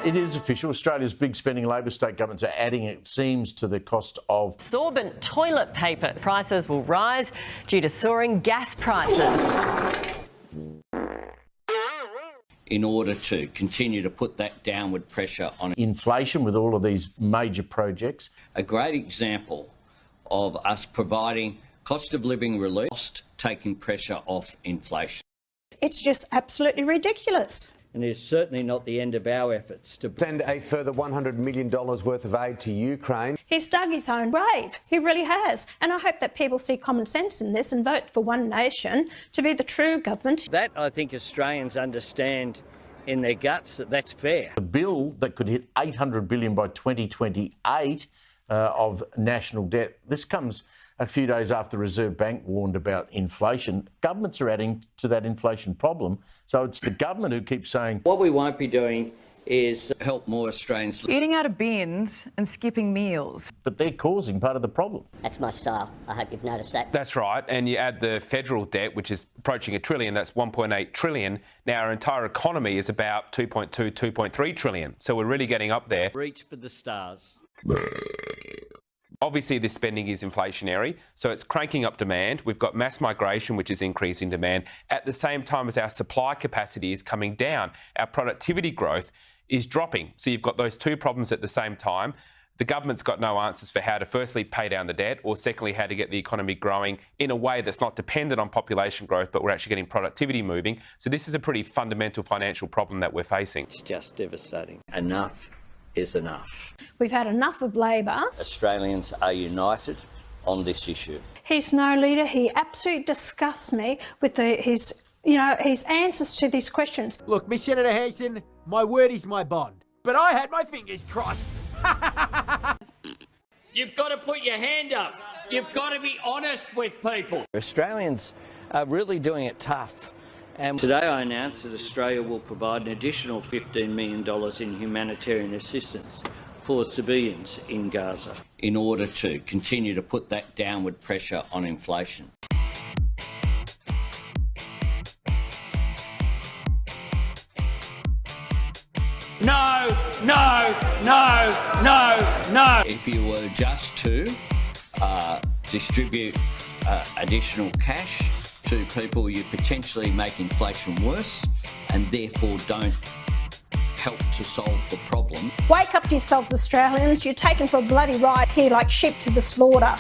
It is official. Australia's big spending Labor state governments are adding, it seems, to the cost of absorbent toilet paper. Prices will rise due to soaring gas prices. In order to continue to put that downward pressure on inflation with all of these major projects. A great example of us providing cost of living relief, taking pressure off inflation. It's just absolutely ridiculous. And it's certainly not the end of our efforts to send a further $100 million worth of aid to Ukraine. He's dug his own grave. He really has. And I hope that people see common sense in this and vote for one nation to be the true government. That, I think, Australians understand in their guts that that's fair. The bill that could hit $800 billion by 2028 of national debt. This comes a few days after the Reserve Bank warned about inflation. Governments are adding to that inflation problem. So it's the government who keeps saying... What we won't be doing is help more Australians... eating out of bins and skipping meals. But they're causing part of the problem. That's my style. I hope you've noticed that. That's right. And you add the federal debt, which is approaching $1 trillion. That's $1.8 trillion. Now, our entire economy is about $2.2, $2.3 trillion. So we're really getting up there. Reach for the stars. Obviously, this spending is inflationary, so it's cranking up demand. We've got mass migration, which is increasing demand, at the same time as our supply capacity is coming down. Our productivity growth is dropping. So you've got those two problems at the same time. The government's got no answers for how to firstly pay down the debt, or secondly, how to get the economy growing in a way that's not dependent on population growth, but we're actually getting productivity moving. So this is a pretty fundamental financial problem that we're facing. It's just devastating. Enough is enough. We've had enough of Labor. Australians are united on this issue. He's no leader. He absolutely disgusts me with his answers to these questions. Look, Miss Senator Hanson, my word is my bond, but I had my fingers crossed. You've got to put your hand up. You've got to be honest with people. Australians are really doing it tough. And today I announced that Australia will provide an additional $15 million in humanitarian assistance for civilians in Gaza. In order to continue to put that downward pressure on inflation. No, no, no, no, no. If you were just to distribute additional cash to people, you potentially make inflation worse and therefore don't help to solve the problem. Wake up to yourselves, Australians. You're taken for a bloody ride here like sheep to the slaughter.